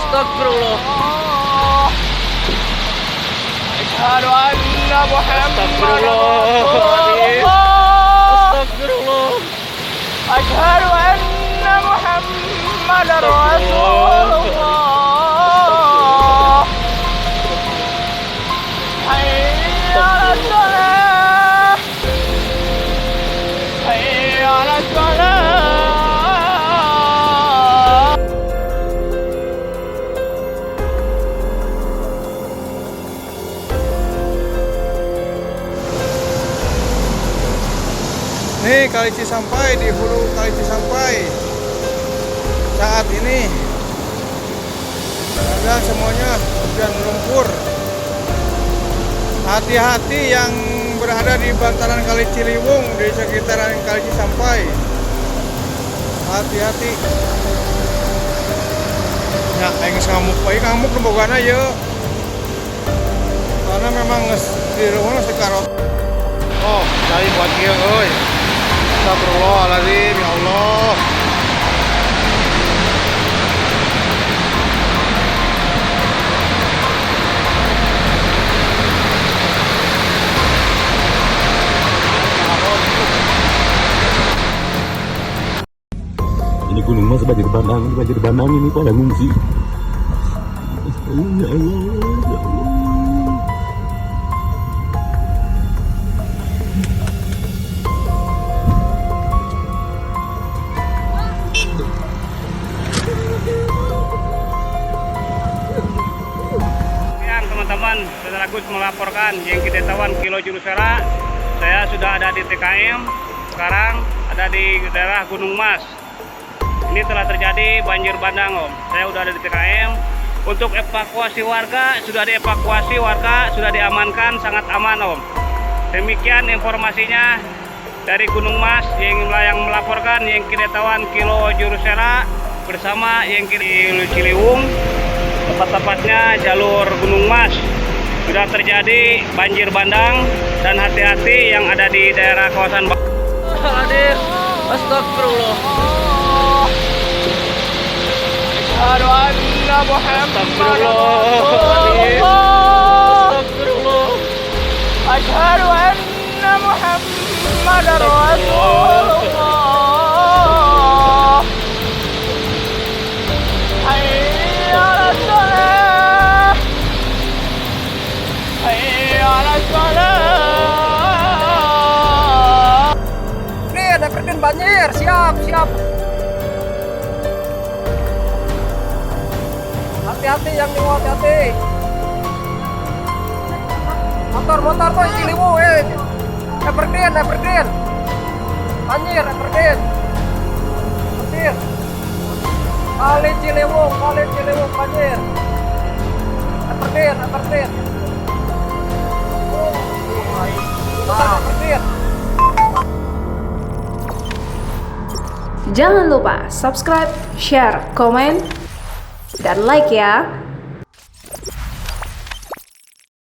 Astagfirullah. Asyhadu anna Muhammadan Astagfirullahaladzim. Astagfirullah. Asyhadu anna Muhammadan Rasulullah. Hayya 'alas shalah. Hayya 'alas shalah. Nih Kali Cisampai, di hulu Kali Cisampai. Saat ini ada semuanya hujan lumpur. Hati-hati yang berada di bantaran Kali Ciliwung, di sekitaran Kali Cisampai. Hati-hati. Ya, yang ngamuk baik ngamuk lembogana ya. Karena memang di rumah sekarang. Oh, cari buat dia, oi. Astagfirullahaladzim, ya Allah. Ini gunung mas banjir bandang ini pada ngungsi. Ya Allah, ya Allah. Teman-teman, Saudara Agus melaporkan yang kita tawan Kilo Jurusera. Saya sudah ada di TKM, sekarang ada di daerah Gunung Mas. Ini telah terjadi banjir bandang, Om. Saya sudah ada di TKM. Untuk evakuasi warga, sudah dievakuasi, warga sudah diamankan, sangat aman, Om. Demikian informasinya dari Gunung Mas yang melaporkan yang kita tawan Kilo Jurusera bersama yang Kilo Ciliwung. Tepat-tepatnya jalur Gunung Mas sudah terjadi banjir bandang, dan hati-hati yang ada di daerah kawasan Hadir. Astagfirullah. Asyhadu anna Muhammadan Astagfirullahaladzim. Rasulullah. Astagfirullah. Asyhadu anna Muhammadan Rasulullah. Hayya 'alas shalah. Hayya 'alas shalah. Nih ada terjun banjir, siap. Hati-hati yang di bawah, hati-hati. Motor tuh Ciliwung, Evergreen. Banjir, Evergreen. Banjir. Kali Ciliwung, banjir. Evergreen. Evergreen. Jangan lupa subscribe, share, komen, dan like ya.